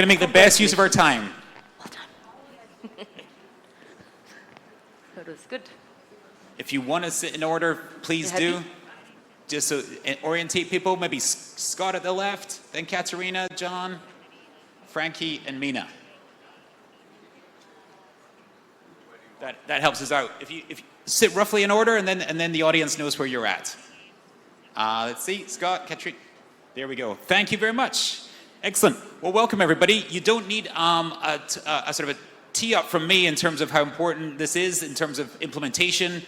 We're going to make the best use of our time. Well done. That was good. If you want to sit in order, please do. Just so orientate people. Maybe Scott at the left, then Katerina, John, Frankie, and Mina. That helps us out. If you sit roughly in order, and then the audience knows where you're at. Let's see, Scott, Katerina. There we go. Thank you very much. Excellent. Well, welcome everybody. You don't need a sort of a tee up from me in terms of how important this is in terms of implementation,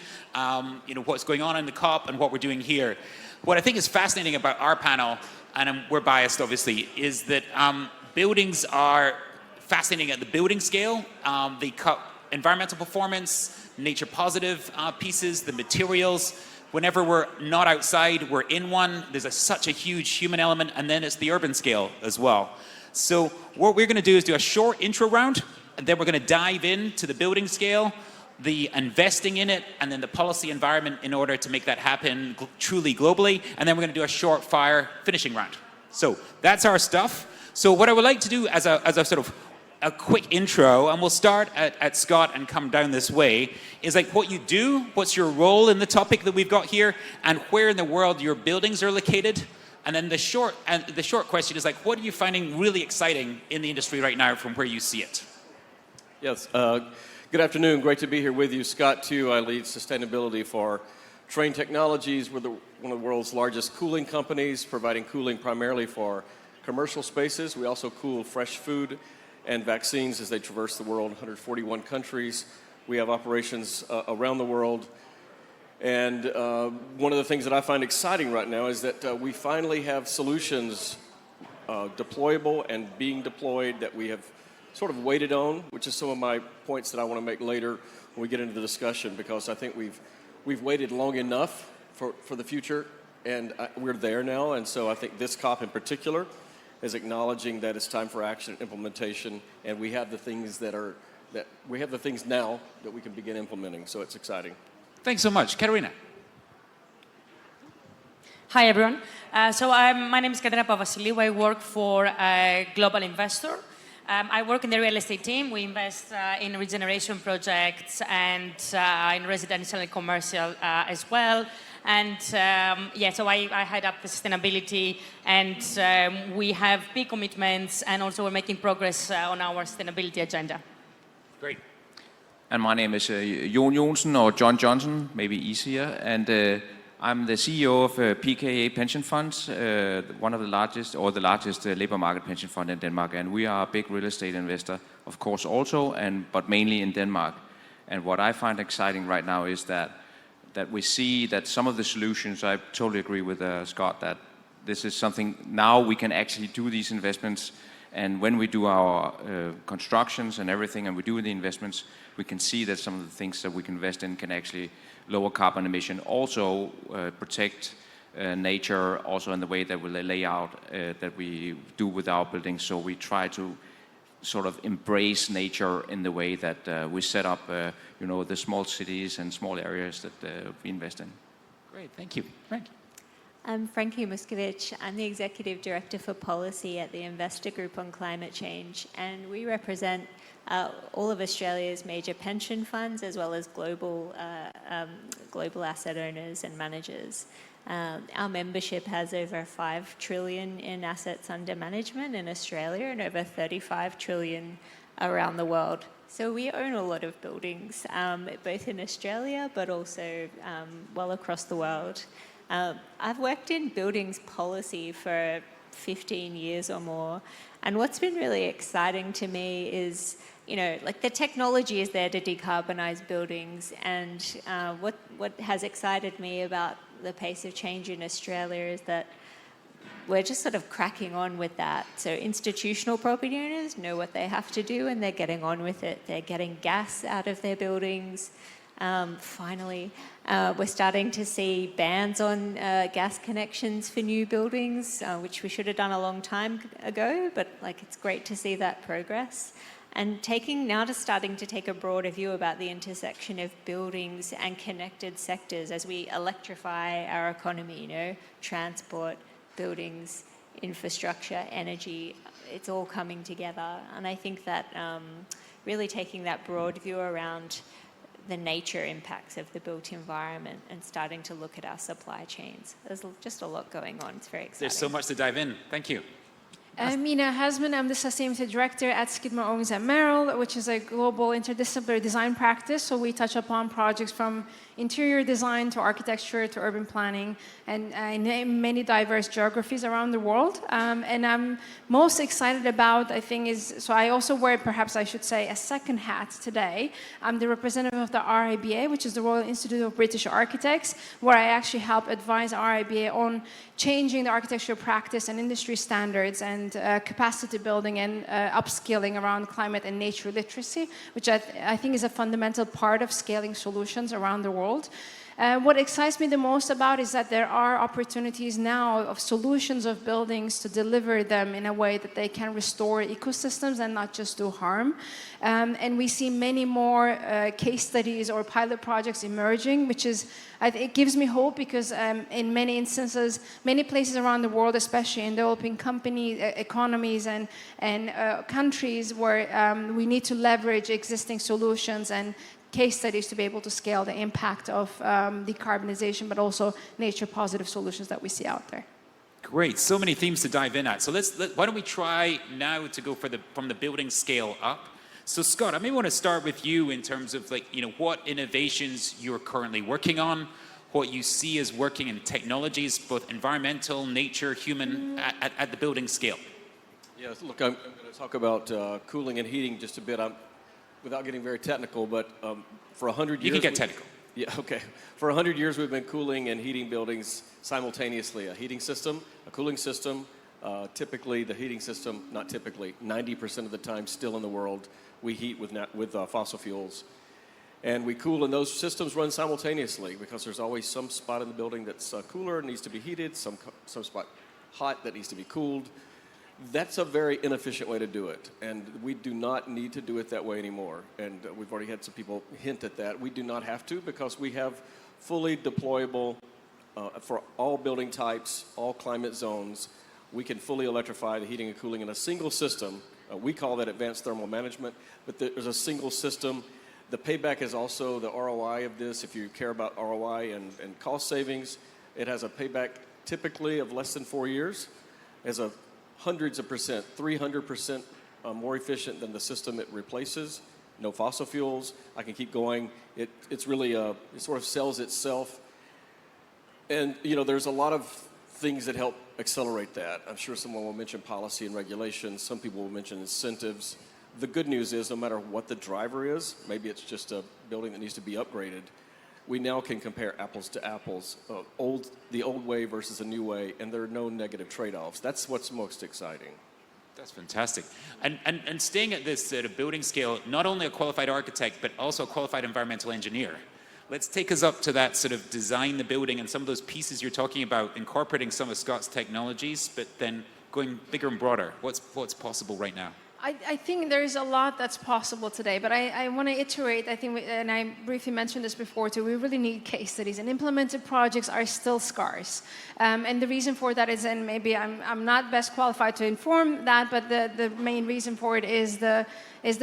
what's going on in the COP and what we're doing here. What I think is fascinating about our panel, and we're biased obviously, is that buildings are fascinating at the building scale. They cut environmental performance, nature positive pieces, the materials. Whenever we're not outside, we're in one. There's such a huge human element, and then it's the urban scale as well. So what we're going to do is do a short intro round, and then we're going to dive into the building scale, the investing in it, and then the policy environment in order to make that happen truly globally. And then we're going to do a short fire finishing round. So that's our stuff. So what I would like to do as a sort of a quick intro, and we'll start at Scott and come down this way, is like what you do, what's your role in the topic that we've got here, and where in the world your buildings are located. And then the short question is like, what are you finding really exciting in the industry right now from where you see it? Yes, good afternoon. Great to be here with you. Scott, too. I lead sustainability for Trane Technologies. We're one of the world's largest cooling companies, providing cooling primarily for commercial spaces. We also cool fresh food and vaccines as they traverse the world, 141 countries. We have operations around the world. And one of the things that I find exciting right now is that we finally have solutions deployable and being deployed that we have sort of waited on, which is some of my points that I want to make later when we get into the discussion, because I think we've waited long enough for the future, and we're there now. And so I think this COP in particular is acknowledging that it's time for action and implementation, and we have the things now that we can begin implementing. So it's exciting. Thanks so much. Katerina. Hi, everyone. My name is Katerina Papavasileiou. I work for a global investor. I work in the real estate team. We invest in regeneration projects and in residential and commercial as well. And so I head up the sustainability, and we have big commitments, and also we're making progress on our sustainability agenda. Great. And my name is Jon Johnsen, or Jon Johnsen, maybe easier, and I'm the CEO of PKA Pension Funds, one of the largest, or the largest labor market pension fund in Denmark, and we are a big real estate investor, of course, also, but mainly in Denmark. And what I find exciting right now is that we see that some of the solutions, I totally agree with Scott, that this is something now we can actually do these investments, and when we do our constructions and everything, and we do the investments, we can see that some of the things that we can invest in can actually lower carbon emission, also protect nature, also in the way that we lay out that we do with our buildings. So we try to sort of embrace nature in the way that we set up, the small cities and small areas that we invest in. Great, thank you. Frank. I'm Frankie Muskovic. I'm the Executive Director for Policy at the Investor Group on Climate Change, and we represent all of Australia's major pension funds as well as global asset owners and managers. Our membership has over 5 trillion in assets under management in Australia and over 35 trillion around the world. So we own a lot of buildings, both in Australia but also well across the world. I've worked in buildings policy for 15 years or more, and what's been really exciting to me is, the technology is there to decarbonize buildings, and what has excited me about the pace of change in Australia is that we're just sort of cracking on with that. So institutional property owners know what they have to do, and they're getting on with it. They're getting gas out of their buildings. Finally, we're starting to see bans on gas connections for new buildings, which we should have done a long time ago, but it's great to see that progress. And starting to take a broader view about the intersection of buildings and connected sectors as we electrify our economy, transport, buildings, infrastructure, energy, it's all coming together. And I think that really taking that broad view around the nature impacts of the built environment and starting to look at our supply chains. There's just a lot going on. It's very exciting. There's so much to dive in. Thank you. I'm Mina Hasman. I'm the Sustainability Director at Skidmore, Owings, and Merrill, which is a global interdisciplinary design practice. So we touch upon projects from interior design to architecture to urban planning and in many diverse geographies around the world. And I'm most excited about, I think, so I also wear, perhaps I should say, a second hat today. I'm the representative of the RIBA, which is the Royal Institute of British Architects, where I actually help advise RIBA on changing the architectural practice and industry standards and capacity building and upskilling around climate and nature literacy, which I think is a fundamental part of scaling solutions around the world. What excites me the most about is that there are opportunities now of solutions of buildings to deliver them in a way that they can restore ecosystems and not just do harm. And we see many more case studies or pilot projects emerging, which is, it gives me hope because in many instances, many places around the world, especially in developing economies and countries where we need to leverage existing solutions and case studies to be able to scale the impact of decarbonization, but also nature-positive solutions that we see out there. Great, so many themes to dive in at. So why don't we try now to go from the building scale up? So Scott, I may want to start with you in terms of what innovations you're currently working on, what you see as working in technologies, both environmental, nature, human, at the building scale. Yes, look, I'm going to talk about cooling and heating just a bit. Without getting very technical, but for 100 years... You can get technical. Yeah, okay. For 100 years, we've been cooling and heating buildings simultaneously. A heating system, a cooling system. Typically, the heating system, not typically, 90% of the time still in the world, we heat with fossil fuels. And we cool, and those systems run simultaneously because there's always some spot in the building that's cooler and needs to be heated, some spot hot that needs to be cooled. That's a very inefficient way to do it, and we do not need to do it that way anymore. And we've already had some people hint at that. We do not have to because we have fully deployable for all building types, all climate zones. We can fully electrify the heating and cooling in a single system. We call that advanced thermal management, but there's a single system. The payback is also the ROI of this. If you care about ROI and cost savings, it has a payback typically of less than 4 years. As a hundreds of percent, 300% more efficient than the system it replaces. No fossil fuels. I can keep going. It's really, it sort of sells itself. And, there's a lot of things that help accelerate that. I'm sure someone will mention policy and regulations. Some people will mention incentives. The good news is no matter what the driver is, maybe it's just a building that needs to be upgraded, we now can compare apples to apples, the old way versus a new way, and there are no negative trade-offs. That's what's most exciting. That's fantastic. And staying at this at a building scale, not only a qualified architect, but also a qualified environmental engineer. Let's take us up to that sort of design the building and some of those pieces you're talking about, incorporating some of Scott's technologies, but then going bigger and broader. What's possible right now? I think there's a lot that's possible today, but I want to iterate, I think, and I briefly mentioned this before too, we really need case studies, and implemented projects are still scarce. And the reason for that is, and maybe I'm not best qualified to inform that, but the main reason for it is the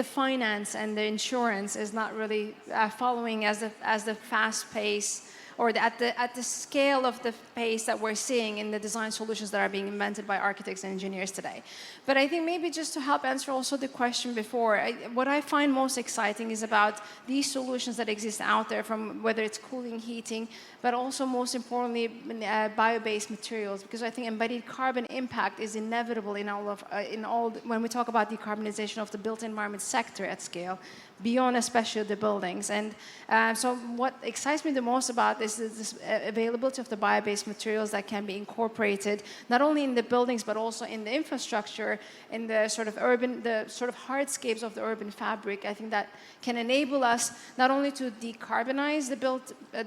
finance and the insurance is not really following as the fast pace or at the scale of the pace that we're seeing in the design solutions that are being invented by architects and engineers today. But I think maybe just to help answer also the question before, what I find most exciting is about these solutions that exist out there, from whether it's cooling, heating, but also most importantly, bio-based materials, because I think embodied carbon impact is inevitable in all when we talk about decarbonization of the built environment sector at scale, beyond especially the buildings. And so what excites me the most about this availability of the bio-based materials that can be incorporated not only in the buildings but also in the infrastructure, in the sort of hardscapes of the urban fabric. I think that can enable us not only to decarbonize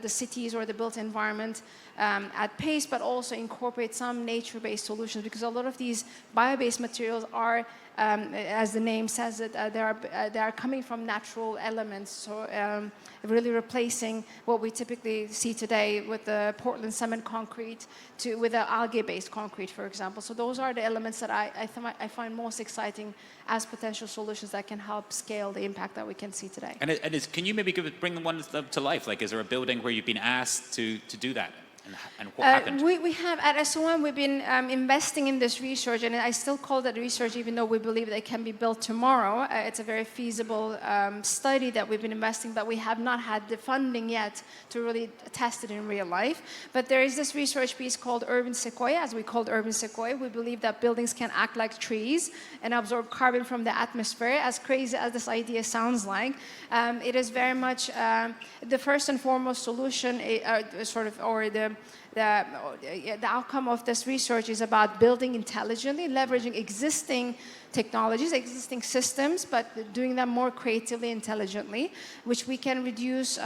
the cities or the built environment, at pace, but also incorporate some nature-based solutions, because a lot of these bio-based materials are, as the name says it, they are coming from natural elements, so really replacing what we typically see today with the Portland cement concrete with the algae-based concrete, for example. So those are the elements that I find most exciting as potential solutions that can help scale the impact that we can see today. And can you maybe bring the one to life? Like, is there a building where you've been asked to do that? And what happened? We have, at SOM, we've been investing in this research, and I still call that research even though we believe that it can be built tomorrow. It's a very feasible study that we've been investing, but we have not had the funding yet to really test it in real life. But there is this research piece called Urban Sequoia, as we called Urban Sequoia. We believe that buildings can act like trees and absorb carbon from the atmosphere. As crazy as this idea sounds like, it is very much the first and foremost solution, the outcome of this research is about building intelligently, leveraging existing technologies, existing systems, but doing them more creatively, intelligently, which we can reduce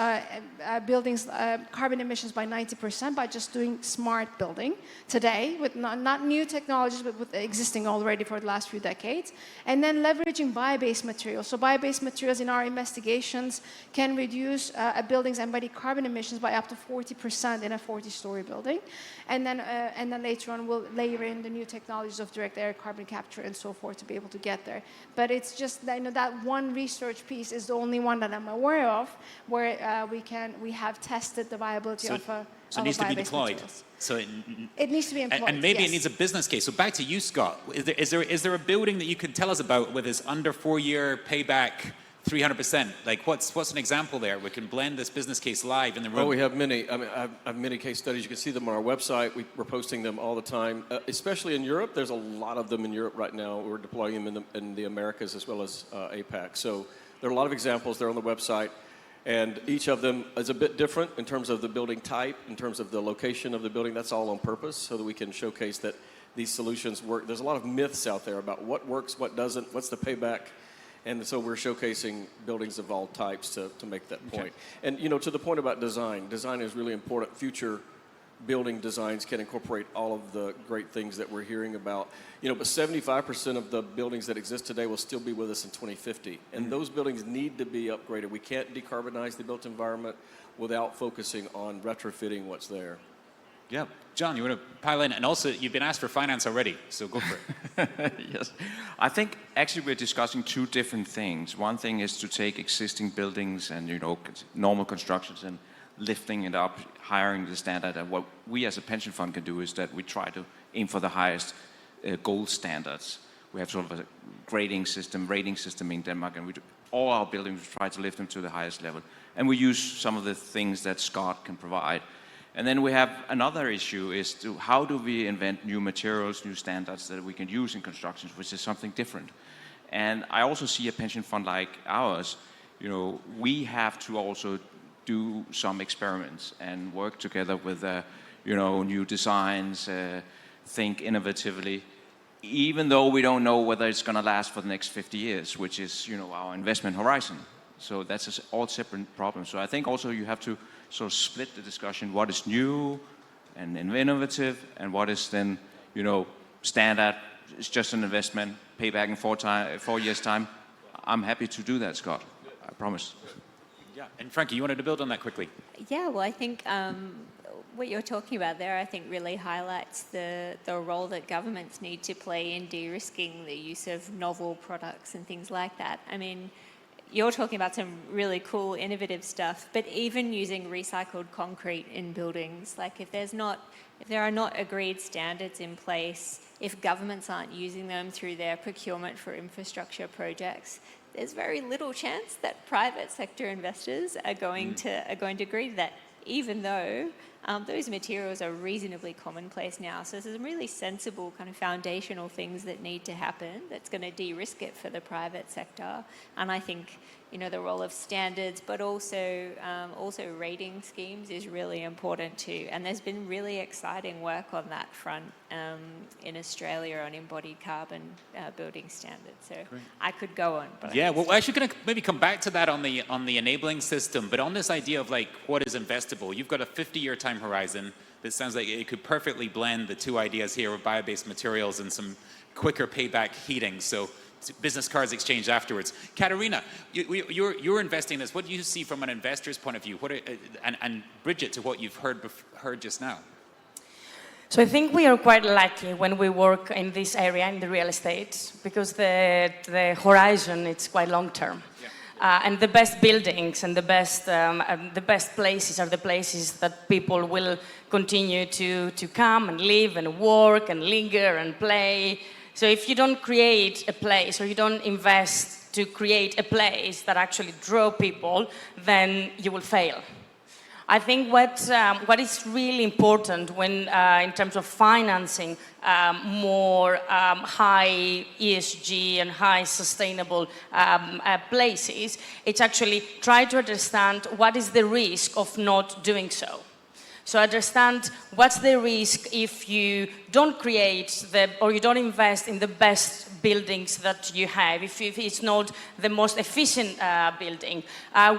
buildings' carbon emissions by 90% by just doing smart building today with not new technologies, but with existing already for the last few decades. And then leveraging bio-based materials. So bio-based materials in our investigations can reduce a building's embodied carbon emissions by up to 40% in a 40-story building. And then later on, we'll layer in the new technologies of direct air carbon capture and so forth to be able to get there. But it's just that, that one research piece is the only one that I'm aware of where we have tested the viability of a So it needs to be bio-based deployed. materials. So It needs to be employed. and maybe yes. it needs a business case. So back to you, Scott. Is there a building that you can tell us about with this under 4-year payback, 300%? Like, what's an example there? We can blend this business case live in the room. Oh, we have many. I mean, I have many case studies. You can see them on our website. We're posting them all the time, especially in Europe. There's a lot of them in Europe right now. We're deploying them in the Americas as well as APAC. So there are a lot of examples. They're on the website. And each of them is a bit different in terms of the building type, in terms of the location of the building. That's all on purpose so that we can showcase that these solutions work. There's a lot of myths out there about what works, what doesn't, what's the payback. And so we're showcasing buildings of all types to make that point. Okay. And, to the point about design is really important. Future building designs can incorporate all of the great things that we're hearing about. But 75% of the buildings that exist today will still be with us in 2050. And those buildings need to be upgraded. We can't decarbonize the built environment without focusing on retrofitting what's there. Yeah. John, you want to pile in? And also, you've been asked for finance already, so go for it. Yes. I think actually we're discussing two different things. One thing is to take existing buildings and, normal constructions and lifting it up, hiring the standard. And what we as a pension fund can do is that we try to aim for the highest gold standards. We have sort of a rating system in Denmark, and all our buildings we try to lift them to the highest level. And we use some of the things that Scott can provide. And then we have another issue is how do we invent new materials, new standards that we can use in constructions, which is something different. And I also see a pension fund like ours, we have to also do some experiments and work together with, new designs, think innovatively, even though we don't know whether it's going to last for the next 50 years, which is, our investment horizon. So that's all separate problems. So I think also you have to sort of split the discussion, what is new and innovative, and what is then, standard, it's just an investment, payback in 4 years' time. I'm happy to do that, Scott, I promise. Yeah, and Frankie, you wanted to build on that quickly. Yeah, well, I think what you're talking about there, I think really highlights the role that governments need to play in de-risking the use of novel products and things like that. I mean, you're talking about some really cool, innovative stuff, but even using recycled concrete in buildings, like if there are not agreed standards in place, if governments aren't using them through their procurement for infrastructure projects, there's very little chance that private sector investors are going to agree to that, even though those materials are reasonably commonplace now. So there's some really sensible kind of foundational things that need to happen that's going to de-risk it for the private sector. And I think, the role of standards, but also rating schemes is really important too. And there's been really exciting work on that front in Australia on embodied carbon building standards. So great. I could go on. But yeah, well, we're actually going to maybe come back to that on the enabling system, but on this idea of like what is investable, you've got a 50-year time horizon. This sounds like it could perfectly blend the two ideas here of bio-based materials and some quicker payback heating. So business cards exchanged afterwards. Katerina, you're investing in this. What do you see from an investor's point of view? And Bridget, to what you've heard just now? So I think we are quite lucky when we work in this area, in the real estate, because the horizon is quite long term. Yeah. And the best buildings and the best places are the places that people will continue to come and live and work and linger and play. So if you don't create a place or you don't invest to create a place that actually draw people, then you will fail. I think what is really important when, in terms of financing more high ESG and high sustainable places, it's actually try to understand what is the risk of not doing so. So understand what's the risk if you don't create or you don't invest in the best buildings that you have, if it's not the most efficient building.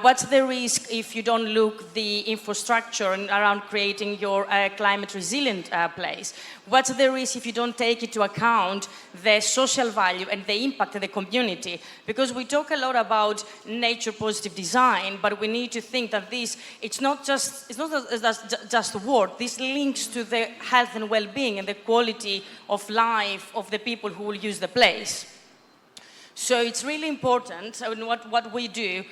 What's the risk if you don't look the infrastructure around creating your climate resilient place? What's the risk if you don't take into account the social value and the impact of the community? Because we talk a lot about nature positive design, but we need to think that it's not just a word. This links to the health and well-being and the quality of life of the people who will use the place. So it's really important what we do.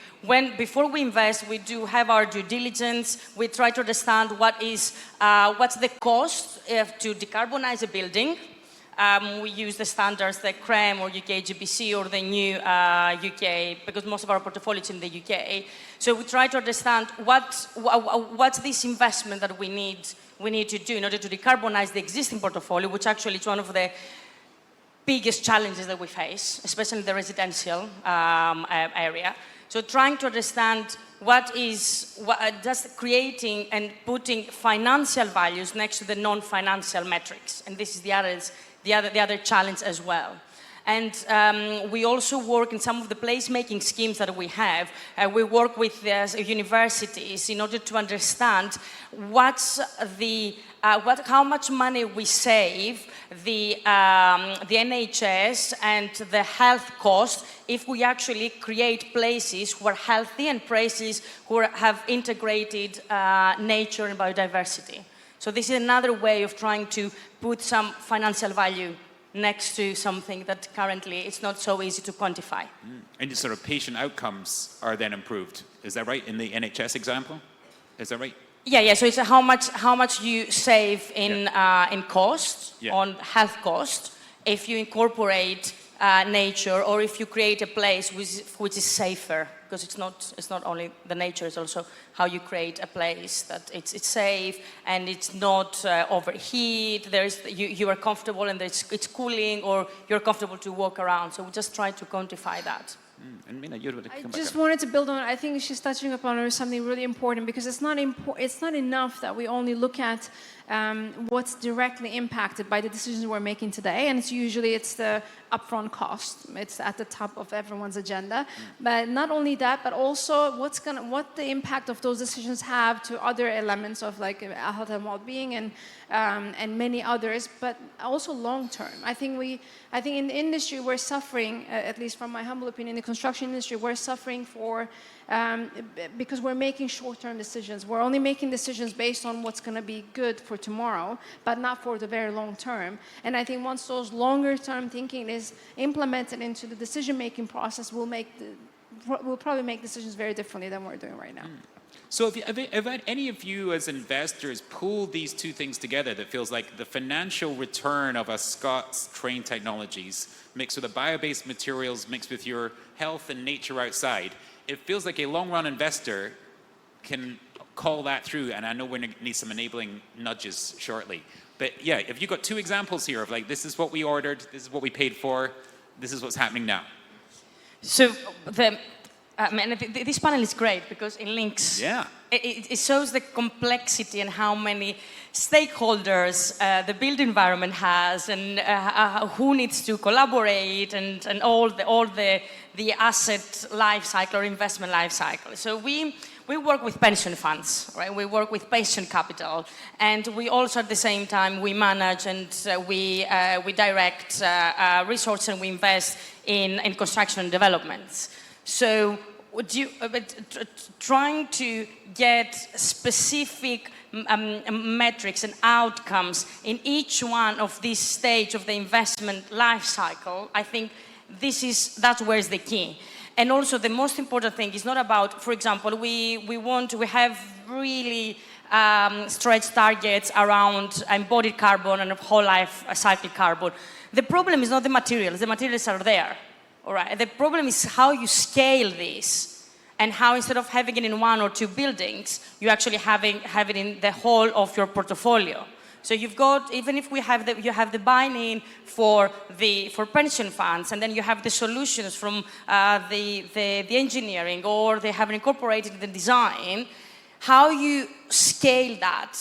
Before we invest, we do have our due diligence. We try to understand what's the cost to decarbonize a building. We use the standards, the CREM or UK IGCC or the new UK, because most of our portfolio is in the UK. So we try to understand what's this investment that we need to do in order to decarbonize the existing portfolio, which actually is one of the biggest challenges that we face, especially in the residential area. So trying to understand just creating and putting financial values next to the non-financial metrics. And this is the other challenge as well. And we also work in some of the placemaking schemes that we have. We work with universities in order to understand how much money we save the NHS and the health cost if we actually create places who are healthy and places who have integrated nature and biodiversity. So this is another way of trying to put some financial value next to something that currently it's not so easy to quantify. And the sort of patient outcomes are then improved. Is that right, in the NHS example? Is that right? Yeah. So it's how much you save in cost, on health cost, if you incorporate nature or if you create a place which is safer, because it's not only the nature, it's also how you create a place that it's safe and it's not overheat. You are comfortable and it's cooling, or you're comfortable to walk around. So we just try to quantify that. And Mina, you'd I just wanted to build on. I think she's touching upon something really important, because it's not enough that we only look at what's directly impacted by the decisions we're making today, and it's the upfront cost. It's at the top of everyone's agenda. But not only that, but also what the impact of those decisions have to other elements of like health and well-being and many others, but also long term. I think in the industry we're suffering, at least from my humble opinion, in the construction industry, we're suffering because we're making short-term decisions. We're only making decisions based on what's going to be good for tomorrow, but not for the very long term. And I think once those longer-term thinking is implemented into the decision-making process, we'll probably make decisions very differently than we're doing right now. So have any of you as investors pulled these two things together that feels like the financial return of a Scott's Trane Technologies mixed with a bio-based materials mixed with your health and nature outside? It feels like a long-run investor can call that through, and I know we're going to need some enabling nudges shortly. But yeah, if you've got two examples here of like, this is what we ordered, this is what we paid for, this is what's happening now. So this panel is great because it links. Yeah. It shows the complexity and how many stakeholders the built environment has, and who needs to collaborate, and all the asset life cycle or investment life cycle. So we we work with pension funds, right? We work with pension capital, and we also at the same time we manage and we direct resources and we invest in construction and developments. So trying to get specific metrics and outcomes in each one of these stages of the investment life cycle, I think that's where is the key. And also the most important thing is not about, for example, we have really stretched targets around embodied carbon and whole life cycle carbon. The problem is not the materials are there, all right? The problem is how you scale this and how instead of having it in one or two buildings, you actually have it in the whole of your portfolio. So you've got, even if you have the buy-in for pension funds, and then you have the solutions from the engineering, or they have incorporated the design, how you scale that,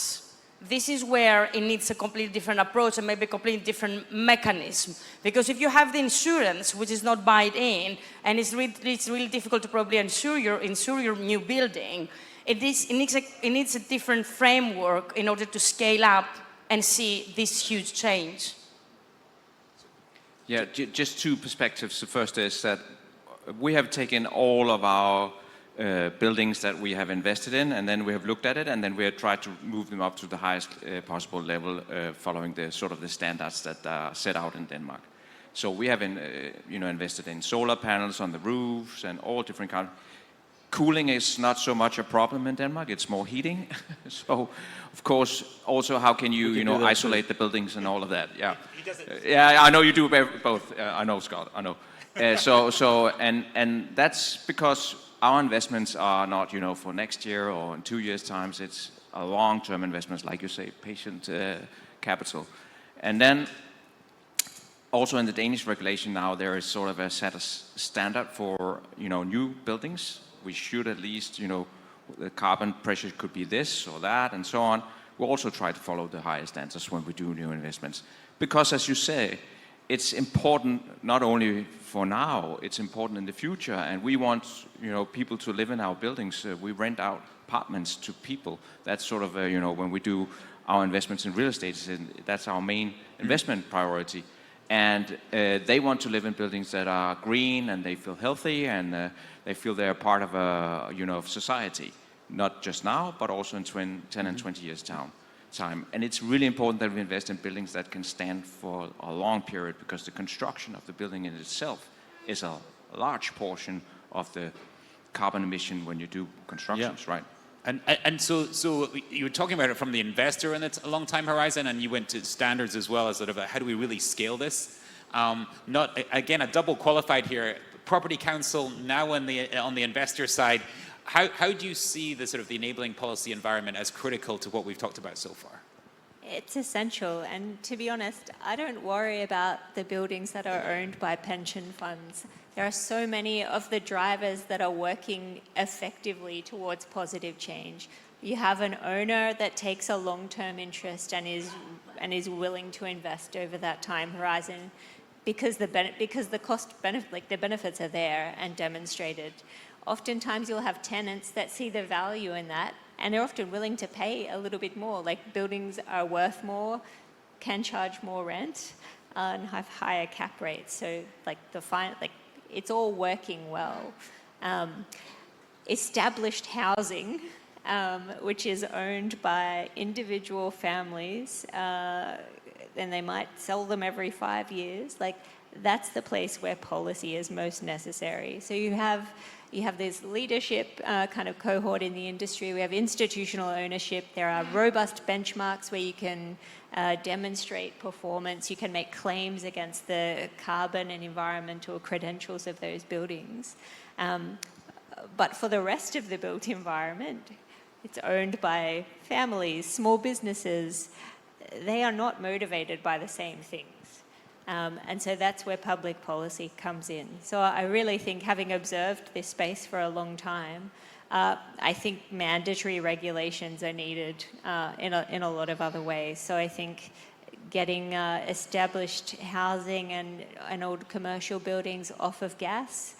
this is where it needs a completely different approach and maybe a completely different mechanism. Because if you have the insurance, which is not buy-in, and it's really difficult to probably insure your new building, it needs a different framework in order to scale up and see this huge change. Yeah, just two perspectives. The first is that we have taken all of our buildings that we have invested in, and then we have looked at it, and then we have tried to move them up to the highest possible level, following the sort of the standards that are set out in Denmark. So we have invested in solar panels on the roofs and all different kinds. Cooling is not so much a problem in Denmark, it's more heating. So, of course, also how can you isolate the buildings and all of that? Yeah. Yeah, I know you do both. I know, Scott, I know. And that's because our investments are not, for next year or in 2 years' time. It's a long-term investments, like you say, patient capital. And then also in the Danish regulation now, there is sort of a set standard for, new buildings. We should at least, the carbon pressure could be this or that and so on. We also try to follow the highest standards when we do new investments. Because as you say, it's important not only for now, it's important in the future. And we want, people to live in our buildings. We rent out apartments to people. That's sort of, when we do our investments in real estate, that's our main investment priority. And they want to live in buildings that are green and they feel healthy and they feel they're part of of society, not just now, but also in 10 and 20 years time. And it's really important that we invest in buildings that can stand for a long period, because the construction of the building in itself is a large portion of the carbon emission when you do constructions, right? And so you were talking about it from the investor and it's a long time horizon, and you went to standards as well as sort of how do we really scale this? Not again a double qualified here. Property Council now on the investor side. How do you see the sort of the enabling policy environment as critical to what we've talked about so far? It's essential, and to be honest, I don't worry about the buildings that are owned by pension funds. There are so many of the drivers that are working effectively towards positive change. You have an owner that takes a long-term interest and is willing to invest over that time horizon, because the benefits are there and demonstrated. Oftentimes you'll have tenants that see the value in that, and they're often willing to pay a little bit more. Like, buildings are worth more, can charge more rent, and have higher cap rates. So it's all working well. Established housing, which is owned by individual families, and they might sell them every 5 years. That's the place where policy is most necessary. So you have this leadership kind of cohort in the industry. We have institutional ownership. There are robust benchmarks where you can demonstrate performance. You can make claims against the carbon and environmental credentials of those buildings. But for the rest of the built environment, it's owned by families, small businesses. They are not motivated by the same things. And so that's where public policy comes in. So I really think, having observed this space for a long time, I think mandatory regulations are needed in a lot of other ways. So I think getting established housing and old commercial buildings off of gas,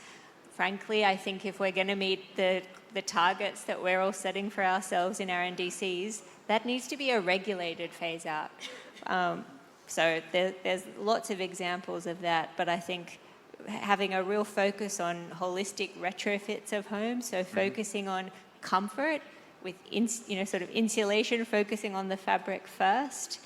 frankly, I think if we're going to meet the targets that we're all setting for ourselves in our NDCs, that needs to be a regulated phase out. So there's lots of examples of that, but I think having a real focus on holistic retrofits of homes, so focusing on comfort with sort of insulation, focusing on the fabric first,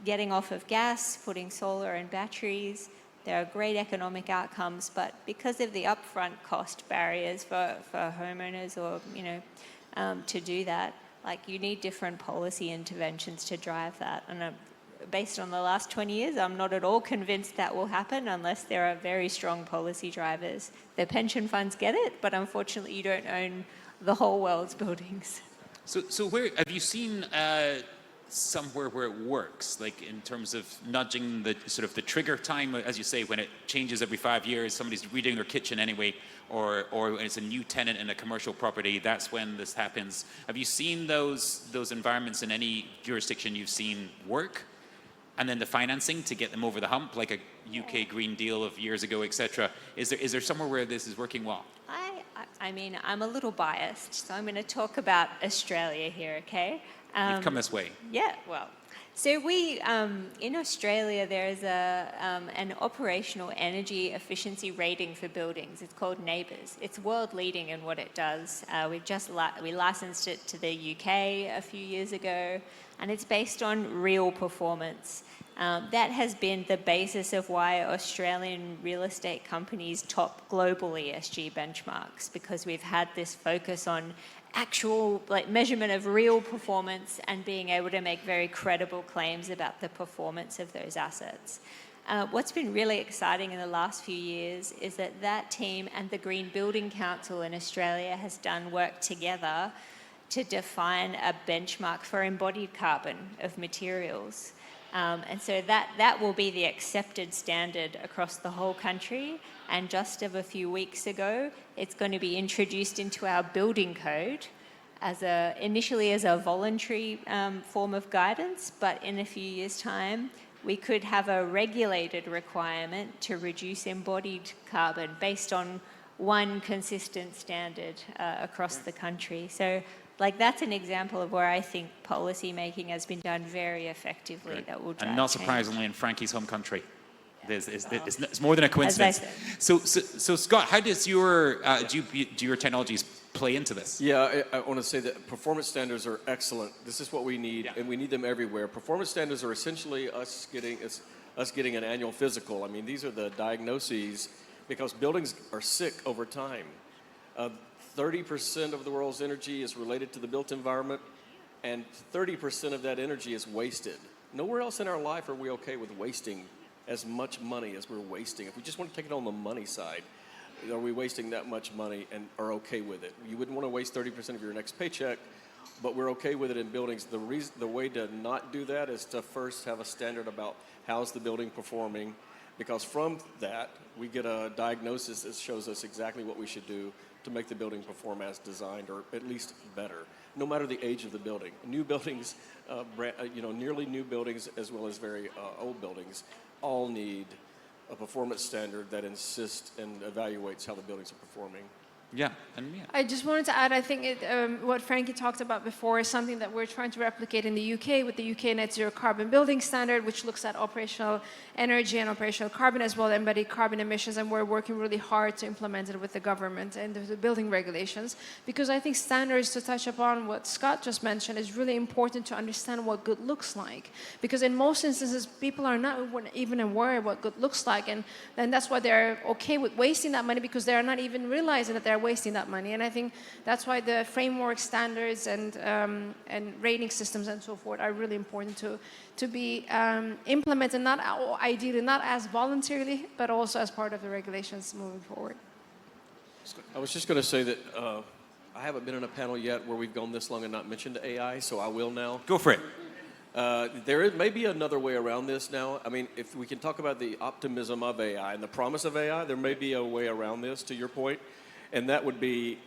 getting off of gas, putting solar and batteries. There are great economic outcomes, but because of the upfront cost barriers for homeowners or to do that, like you need different policy interventions to drive that. And based on the last 20 years, I'm not at all convinced that will happen unless there are very strong policy drivers. The pension funds get it, but unfortunately you don't own the whole world's buildings. So where have you seen somewhere where it works, like in terms of nudging the sort of the trigger time, as you say, when it changes every 5 years, somebody's redoing their kitchen anyway, or it's a new tenant in a commercial property, that's when this happens. Have you seen those environments in any jurisdiction you've seen work? And then the financing to get them over the hump, like a UK Green Deal of years ago, etc. Is there somewhere where this is working well? I mean, I'm a little biased, so I'm going to talk about Australia here, okay? You've come this way. Yeah, well, so we, in Australia, there's an operational energy efficiency rating for buildings. It's called NABERS. It's world leading in what it does. We licensed it to the UK a few years ago, and it's based on real performance. That has been the basis of why Australian real estate companies top global ESG benchmarks, because we've had this focus on actual measurement of real performance and being able to make very credible claims about the performance of those assets. What's been really exciting in the last few years is that team and the Green Building Council in Australia has done work together to define a benchmark for embodied carbon of materials. And so that will be the accepted standard across the whole country. And just of a few weeks ago, it's going to be introduced into our building code initially as a voluntary form of guidance, but in a few years' time, we could have a regulated requirement to reduce embodied carbon based on one consistent standard across the country. So that's an example of where I think policy making has been done very effectively. That will drive and not change. surprisingly in Frankie's home country. It's more than a coincidence. So Scott, how does your do your technologies play into this? Yeah, I want to say that performance standards are excellent. This is what we need, and we need them everywhere. Performance standards are essentially us getting an annual physical. I mean, these are the diagnoses because buildings are sick over time. 30% of the world's energy is related to the built environment, and 30% of that energy is wasted. Nowhere else in our life are we okay with wasting as much money as we're wasting. If we just want to take it on the money side, are we wasting that much money and are okay with it? You wouldn't want to waste 30% of your next paycheck, but we're okay with it in buildings. The way to not do that is to first have a standard about how's the building performing, because from that, we get a diagnosis that shows us exactly what we should do to make the building perform as designed, or at least better, no matter the age of the building. New buildings, nearly new buildings, as well as very old buildings, all need a performance standard that insists and evaluates how the buildings are performing. Yeah, and Mina. I just wanted to add, I think what Frankie talked about before is something that we're trying to replicate in the UK with the UK Net Zero Carbon Building Standard, which looks at operational energy and operational carbon as well as embodied carbon emissions, and we're working really hard to implement it with the government and the building regulations, because I think standards, to touch upon what Scott just mentioned, is really important to understand what good looks like, because in most instances people are not even aware of what good looks like, and then that's why they're okay with wasting that money, because they're not even realizing that they're wasting that money. And I think that's why the framework standards and rating systems and so forth are really important to be implemented, ideally not as voluntarily, but also as part of the regulations moving forward. I was just going to say that I haven't been in a panel yet where we've gone this long and not mentioned AI, so I will now. Go for it. There may be another way around this now. I mean, if we can talk about the optimism of AI and the promise of AI, there may be a way around this, to your point. And that would be,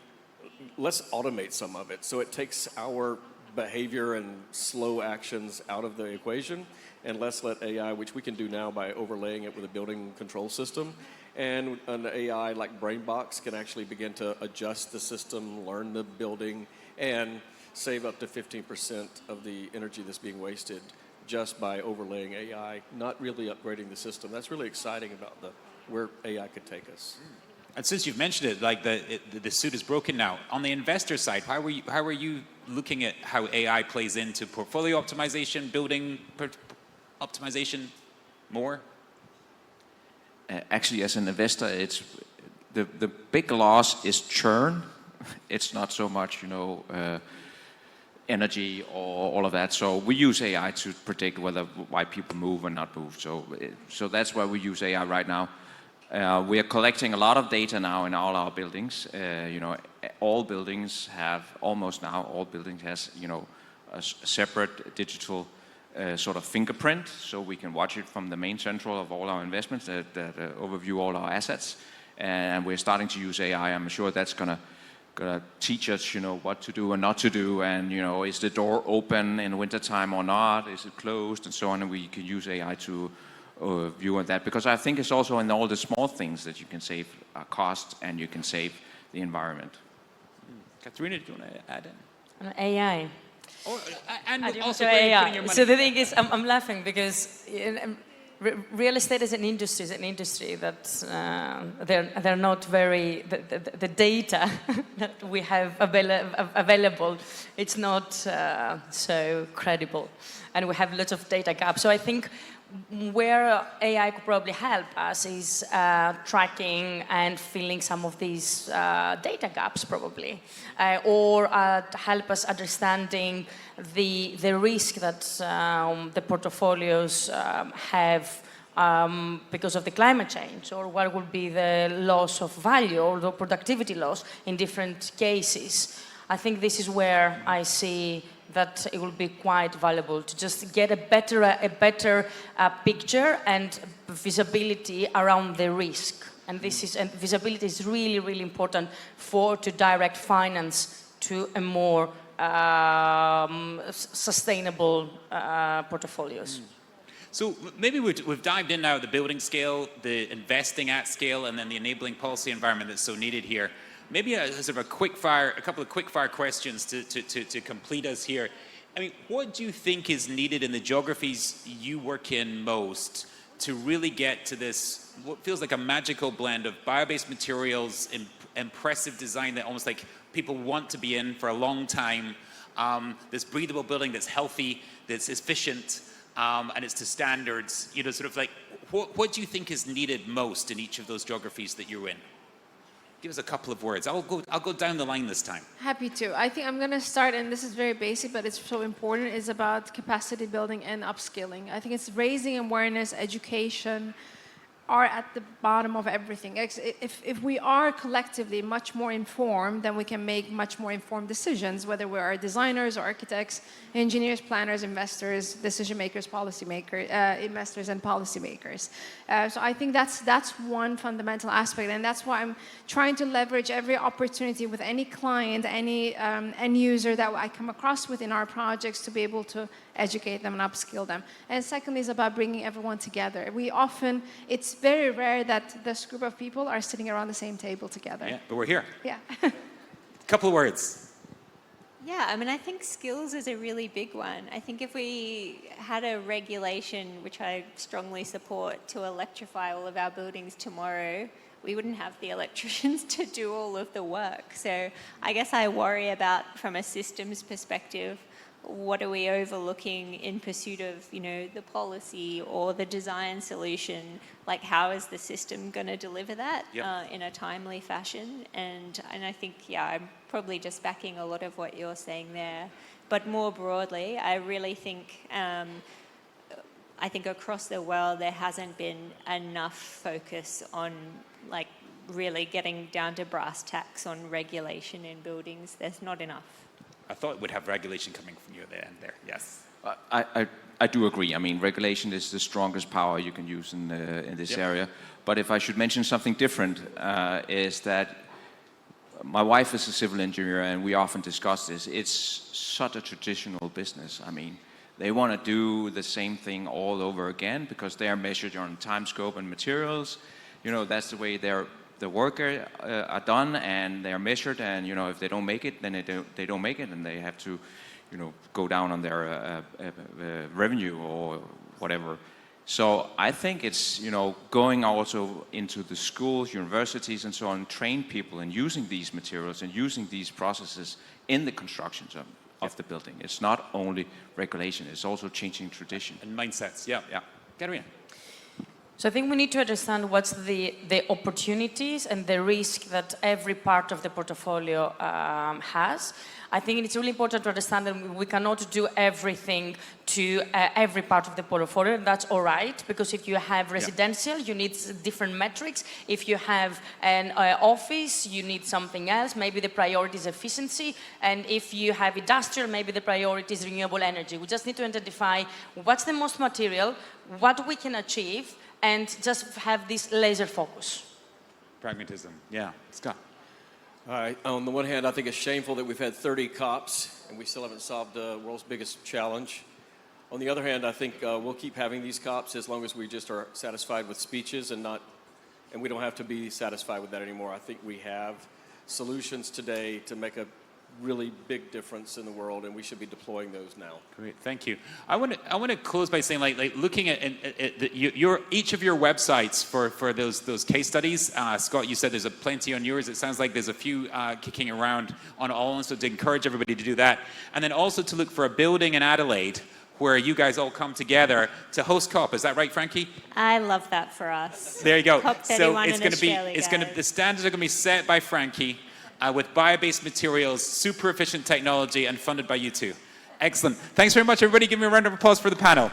let's automate some of it. So it takes our behavior and slow actions out of the equation and let's let AI, which we can do now by overlaying it with a building control system, and an AI like BrainBox can actually begin to adjust the system, learn the building, and save up to 15% of the energy that's being wasted just by overlaying AI, not really upgrading the system. That's really exciting about where AI could take us. And since you've mentioned it, like the suit is broken now. On the investor side, how are you looking at how AI plays into portfolio optimization, building optimization, more? Actually, as an investor, it's the big loss is churn. It's not so much, energy or all of that. So we use AI to predict why people move or not move. So that's why we use AI right now. We are collecting a lot of data now in all our buildings. All buildings have a separate digital sort of fingerprint, so we can watch it from the main central of all our investments that overview all our assets. And we're starting to use AI. I'm sure that's gonna teach us, what to do and not to do, and is the door open in wintertime or not? Is it closed, and so on? And we can use AI to view on that, because I think it's also in all the small things that you can save cost and you can save the environment. Katerina, do you want to add in? AI. And I also do where you're AI. putting your money. So the thing is, I'm laughing because real estate is an industry that they're not very, the data that we have available, it's not so credible, and we have lots of data gaps. So I think where AI could probably help us is tracking and filling some of these data gaps, probably, or help us understanding the risk that the portfolios have because of the climate change, or what would be the loss of value or the productivity loss in different cases. I think this is where I see that it will be quite valuable to just get a better picture and visibility around the risk. And visibility is really, really important to direct finance to a more sustainable portfolios. So maybe we've dived in now at the building scale, the investing at scale, and then the enabling policy environment that's so needed here. Maybe a couple of quick fire questions to complete us here. I mean, what do you think is needed in the geographies you work in most to really get to this, what feels like a magical blend of bio-based materials, impressive design that almost like people want to be in for a long time, this breathable building that's healthy, that's efficient, and it's to standards, sort of like, what do you think is needed most in each of those geographies that you're in? Give us a couple of words. I'll go down the line this time. Happy to. I think I'm going to start, and this is very basic, but it's so important, is about capacity building and upskilling. I think it's raising awareness, education are at the bottom of everything. If we are collectively much more informed, then we can make much more informed decisions, whether we are designers or architects, engineers, planners, investors, decision makers, policymakers, investors and policymakers. So I think that's one fundamental aspect, and that's why I'm trying to leverage every opportunity with any client, any end user that I come across within our projects to be able to educate them and upskill them. And secondly is about bringing everyone together. It's very rare that this group of people are sitting around the same table together. Yeah, but we're here. Yeah. Couple of words. Yeah, I mean, I think skills is a really big one. I think if we had a regulation, which I strongly support, to electrify all of our buildings tomorrow, we wouldn't have the electricians to do all of the work. So I guess I worry about, from a systems perspective, what are we overlooking in pursuit of, the policy or the design solution? Like, how is the system going to deliver that in a timely fashion? And I think, I'm probably just backing a lot of what you're saying there. But more broadly, I really think, across the world there hasn't been enough focus on, really getting down to brass tacks on regulation in buildings. There's not enough. I thought we'd have regulation coming from you at the end there. Yes. I do agree. I mean, regulation is the strongest power you can use in this area. But if I should mention something different, is that my wife is a civil engineer, and we often discuss this. It's such a traditional business. I mean, They want to do the same thing all over again because they are measured on time, scope, and materials. That's the way the work are done, and they are measured. And if they don't make it, then they don't make it, and they have to, go down on their revenue or whatever. So I think it's going also into the schools, universities, and so on, train people in using these materials and using these processes in the construction of the building. It's not only regulation; it's also changing tradition And mindsets, yeah. Katerina. So I think we need to understand what's the opportunities and the risk that every part of the portfolio has. I think it's really important to understand that we cannot do everything to every part of the portfolio, and that's all right, because if you have residential, you need different metrics. If you have an office, you need something else. Maybe the priority is efficiency, and if you have industrial, maybe the priority is renewable energy. We just need to identify what's the most material, what we can achieve, and just have this laser focus. Pragmatism, yeah. Scott. All right. On the one hand, I think it's shameful that we've had 30 COPs and we still haven't solved the world's biggest challenge. On the other hand, I think we'll keep having these COPs as long as we just are satisfied with speeches and we don't have to be satisfied with that anymore. I think we have solutions today to make a really big difference in the world, and we should be deploying those now. Great, thank you. I want to close by saying, like looking at each of your websites for those case studies. Scott, you said there's plenty on yours. It sounds like there's a few kicking around on all, so to encourage everybody to do that, and then also to look for a building in Adelaide where you guys all come together to host COP. Is that right, Frankie? I love that for us. There you go. COP So 31 it's in going to be, Australia, the standards are going to be set by Frankie. With bio-based materials, super efficient technology, and funded by you two. Excellent. Thanks very much, everybody. Give me a round of applause for the panel.